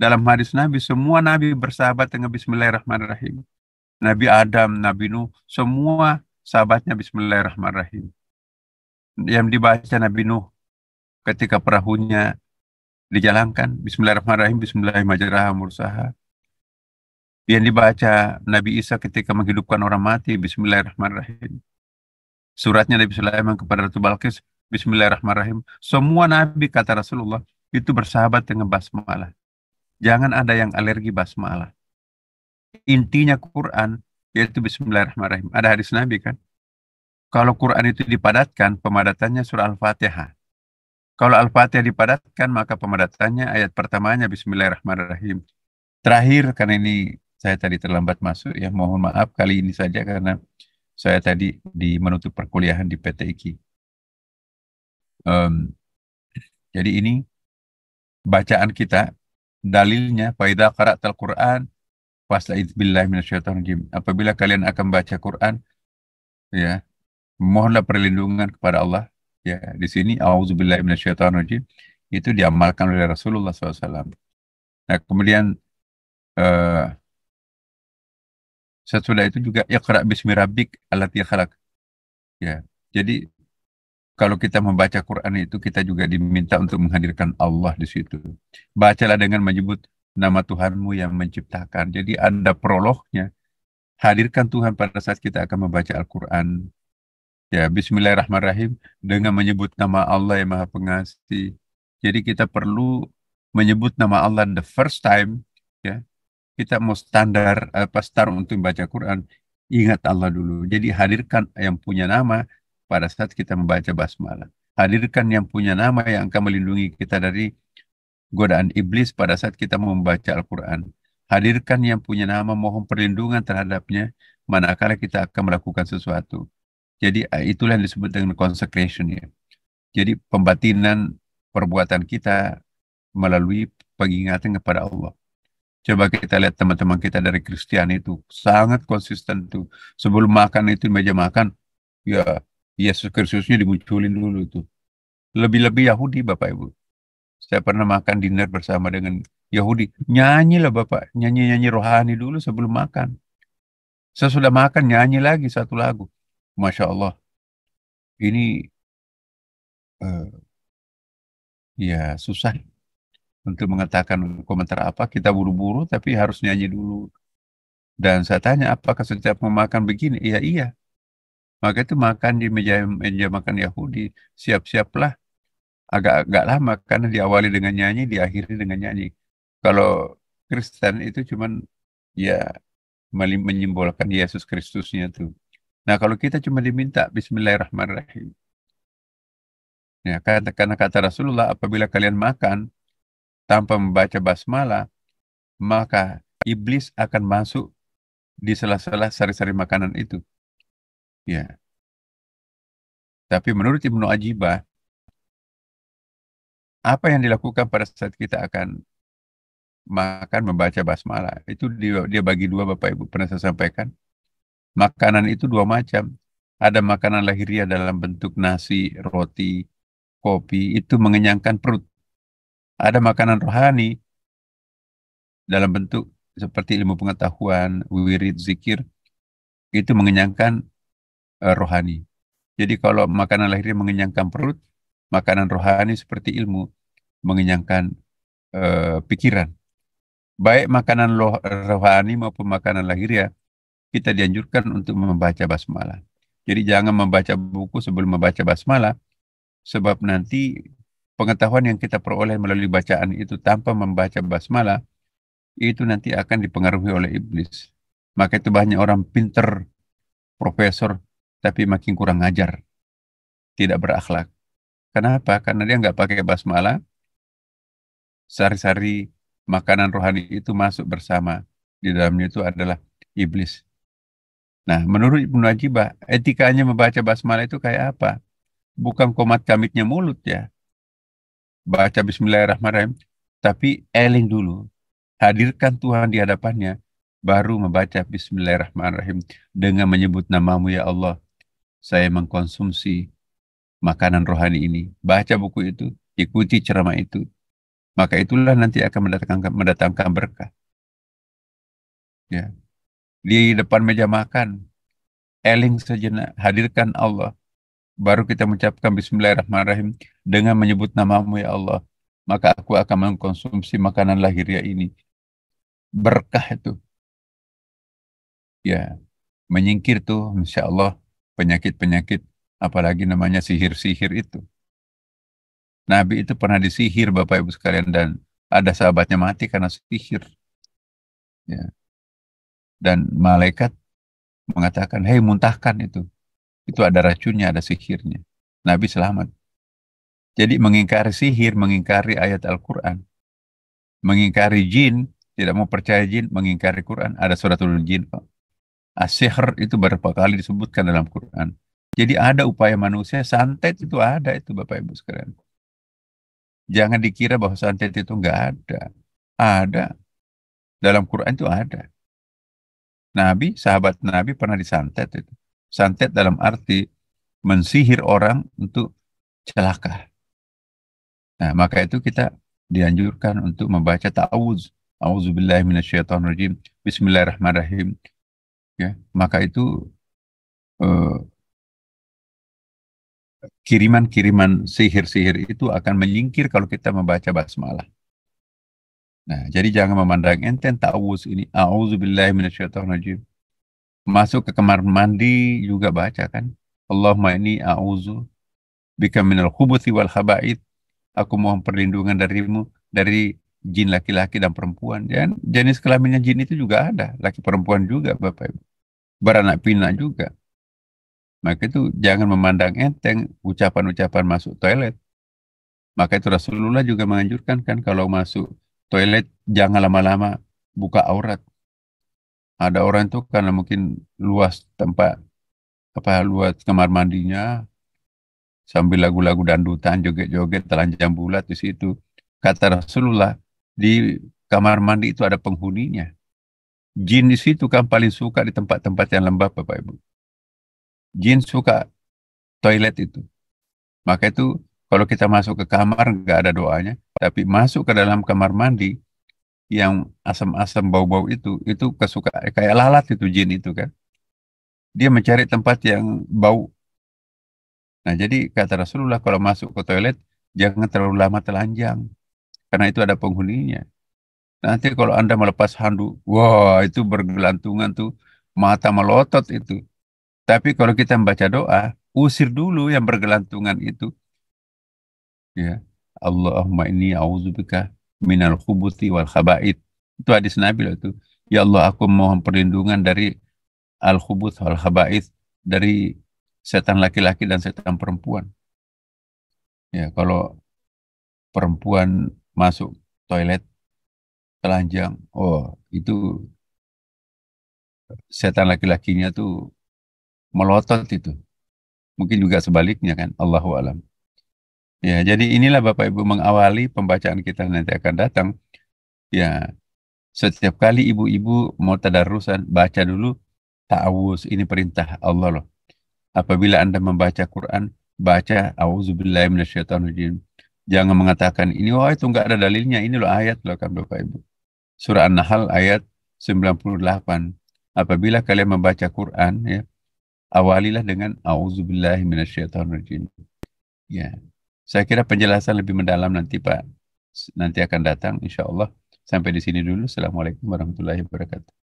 Dalam hadis Nabi, semua Nabi bersahabat dengan Bismillahirrahmanirrahim. Nabi Adam, Nabi Nuh, semua sahabatnya Bismillahirrahmanirrahim. Yang dibaca Nabi Nuh ketika perahunya dijalankan, Bismillahirrahmanirrahim, Bismillahirrahmanirrahim. Yang dibaca Nabi Isa ketika menghidupkan orang mati, Bismillahirrahmanirrahim. Suratnya Nabi Sulaiman kepada Ratu Balkis, Bismillahirrahmanirrahim. Semua Nabi, kata Rasulullah, itu bersahabat dengan basmalah. Jangan ada yang alergi basmalah. Intinya Quran, yaitu Bismillahirrahmanirrahim. Ada hadis Nabi kan? Kalau Quran itu dipadatkan, pemadatannya surah Al-Fatihah. Kalau Al-Fatihah dipadatkan, maka pemadatannya ayat pertamanya Bismillahirrahmanirrahim. Terakhir, karena ini saya tadi terlambat masuk, ya mohon maaf kali ini saja karena saya tadi menutup perkuliahan di PT IKI. Jadi ini bacaan kita, dalilnya, faidha qara'tal Qur'an, fasta'idz billahi minasyaitonir rajim. Apabila kalian akan baca Quran, ya, mohonlah perlindungan kepada Allah. Ya, di sini auzubillahi minasyaitonir rajim itu diamalkan oleh Rasulullah SAW. Nah, kemudian eh, sesudah itu juga iqra bismi rabbik allati khalaq. Ya. Jadi kalau kita membaca Quran itu kita juga diminta untuk menghadirkan Allah di situ. Bacalah dengan menyebut nama Tuhanmu yang menciptakan. Jadi ada prolognya. Hadirkan Tuhan pada saat kita akan membaca Al-Quran. Ya, Bismillahirrahmanirrahim dengan menyebut nama Allah yang Maha Pengasih. Jadi kita perlu menyebut nama Allah the first time. Ya, kita mau start untuk membaca Quran. Ingat Allah dulu. Jadi hadirkan yang punya nama pada saat kita membaca basmalah. Hadirkan yang punya nama yang akan melindungi kita dari godaan iblis pada saat kita membaca Al-Quran. Hadirkan yang punya nama, mohon perlindungan terhadapnya manakala kita akan melakukan sesuatu. Jadi itulah yang disebut dengan consecration ya. Jadi pembatinan perbuatan kita melalui pengingatan kepada Allah. Coba kita lihat teman-teman kita dari Kristiani itu sangat konsisten tuh. Sebelum makan itu di meja makan, ya Yesus Kristusnya dimunculin dulu itu. Lebih-lebih Yahudi Bapak Ibu. Saya pernah makan dinner bersama dengan Yahudi. Nyanyi lah Bapak, nyanyi-nyanyi rohani dulu sebelum makan. Sesudah makan nyanyi lagi satu lagu. Masya Allah, ini eh, ya susah untuk mengatakan komentar apa. Kita buru-buru tapi harus nyanyi dulu. Dan saya tanya, apakah setiap memakan begini? Iya, iya. Maka itu makan di meja meja makan Yahudi, siap-siaplah agak-agak lama karena diawali dengan nyanyi, diakhiri dengan nyanyi. Kalau Kristen itu cuman ya menyimbolkan Yesus Kristusnya tuh. Nah, kalau kita cuma diminta Bismillahirrahmanirrahim. Ya, karena kata Rasulullah, apabila kalian makan tanpa membaca basmalah, maka iblis akan masuk di sela-sela sari-sari makanan itu. Ya, tapi menurut Ibnu Ajibah, apa yang dilakukan pada saat kita akan makan membaca basmalah itu dia bagi dua Bapak Ibu pernah saya sampaikan. Makanan itu dua macam. Ada makanan lahiriah dalam bentuk nasi, roti, kopi itu mengenyangkan perut. Ada makanan rohani dalam bentuk seperti ilmu pengetahuan, wirid, zikir itu mengenyangkan rohani. Jadi kalau makanan lahiriah mengenyangkan perut, makanan rohani seperti ilmu mengenyangkan pikiran. Baik makanan rohani maupun makanan lahiriah, kita dianjurkan untuk membaca basmalah. Jadi jangan membaca buku sebelum membaca basmalah, sebab nanti pengetahuan yang kita peroleh melalui bacaan itu tanpa membaca basmalah, itu nanti akan dipengaruhi oleh iblis. Maka itu banyak orang pinter, profesor, tapi makin kurang ajar, tidak berakhlak. Kenapa? Karena dia nggak pakai basmalah, sari-sari makanan rohani itu masuk bersama. Di dalamnya itu adalah iblis. Nah, menurut Ibnu Ajibah, etikanya membaca basmalah itu kayak apa? Bukan komat kamitnya mulut ya. Baca Bismillahirrahmanirrahim. Tapi eling dulu. Hadirkan Tuhan di hadapannya. Baru membaca Bismillahirrahmanirrahim. Dengan menyebut namamu ya Allah. Saya mengkonsumsi makanan rohani ini. Baca buku itu. Ikuti ceramah itu. Maka itulah nanti akan mendatangkan berkah. Ya. Di depan meja makan, eling sejenak, hadirkan Allah. Baru kita mengucapkan Bismillahirrahmanirrahim dengan menyebut namamu ya Allah. Maka aku akan mengkonsumsi makanan lahiriah ini. Berkah itu. Ya, menyingkir tuh insya Allah penyakit-penyakit, apalagi namanya sihir-sihir itu. Nabi itu pernah disihir Bapak Ibu sekalian, dan ada sahabatnya mati karena sihir. Ya. Dan malaikat mengatakan, hei muntahkan itu. Itu ada racunnya, ada sihirnya. Nabi selamat. Jadi mengingkari sihir, mengingkari ayat Al-Quran, mengingkari jin, tidak mau percaya jin, mengingkari Quran. Ada suratul jin, Pak. As-sihr itu berapa kali disebutkan dalam Quran. Jadi ada upaya manusia, santet itu ada itu Bapak Ibu sekalian. Jangan dikira bahwa santet itu nggak ada. Ada. Dalam Quran itu ada. Nabi, sahabat Nabi pernah disantet itu. Santet dalam arti mensihir orang untuk celaka. Nah, maka itu kita dianjurkan untuk membaca ta'awuz. A'udzubillahi minasyaitonirrajim. Bismillahirrahmanirrahim. Ya, maka itu eh, kiriman-kiriman sihir-sihir itu akan menyingkir kalau kita membaca basmalah. Nah, jadi jangan memandang enteng ta'awuz ini. A'udzubillahi minasyaitonirrajim. Masuk ke kamar mandi juga baca kan. Allahumma ini a'udzu bika minal khubuthi wal khaba'ith. Aku mohon perlindungan darimu dari jin laki-laki dan perempuan. Dan jenis kelaminnya jin itu juga ada. Laki perempuan juga Bapak Ibu. Beranak pinak juga. Maka itu jangan memandang enteng ucapan-ucapan masuk toilet. Maka itu Rasulullah juga menganjurkan kan kalau masuk toilet jangan lama-lama buka aurat. Ada orang itu karena mungkin luas tempat luas kamar mandinya, sambil lagu-lagu dandutan, joget-joget, telanjang bulat di situ. Kata Rasulullah, di kamar mandi itu ada penghuninya. Jin di situ kan paling suka di tempat-tempat yang lembab, Bapak Ibu. Jin suka toilet itu. Maka itu kalau kita masuk ke kamar nggak ada doanya, tapi masuk ke dalam kamar mandi yang asam-asam bau-bau itu kesuka kayak lalat itu jin itu kan. Dia mencari tempat yang bau. Nah, jadi kata Rasulullah kalau masuk ke toilet jangan terlalu lama telanjang karena itu ada penghuninya. Nanti kalau Anda melepas handuk, wah itu bergelantungan tuh, mata melotot itu. Tapi kalau kita membaca doa, usir dulu yang bergelantungan itu. Ya, Allahumma inni a'udzubika minal khubuthi wal khaba'ith. Itu hadis Nabi loh itu. Ya Allah, aku mohon perlindungan dari al-khubuth wal khaba'ith, dari setan laki-laki dan setan perempuan. Ya, kalau perempuan masuk toilet telanjang, oh itu setan laki-lakinya tuh melotot itu. Mungkin juga sebaliknya kan, Allahu alam. Ya, jadi inilah Bapak Ibu mengawali pembacaan kita nanti akan datang. Ya, setiap kali ibu-ibu mau tadarusan, baca dulu ta'awuz. Ini perintah Allah loh. Apabila Anda membaca Quran, baca A'udzubillahi minasyaitonirrajim. Jangan mengatakan ini, wah itu nggak ada dalilnya. Ini loh ayat loh kan Bapak Ibu. Surah An-Nahl ayat 98. Apabila kalian membaca Quran, ya, awalilah dengan A'udzubillahi minasyaitonirrajim. Ya, saya kira penjelasan lebih mendalam nanti Pak, nanti akan datang insya Allah. Sampai di sini dulu. Assalamualaikum warahmatullahi wabarakatuh.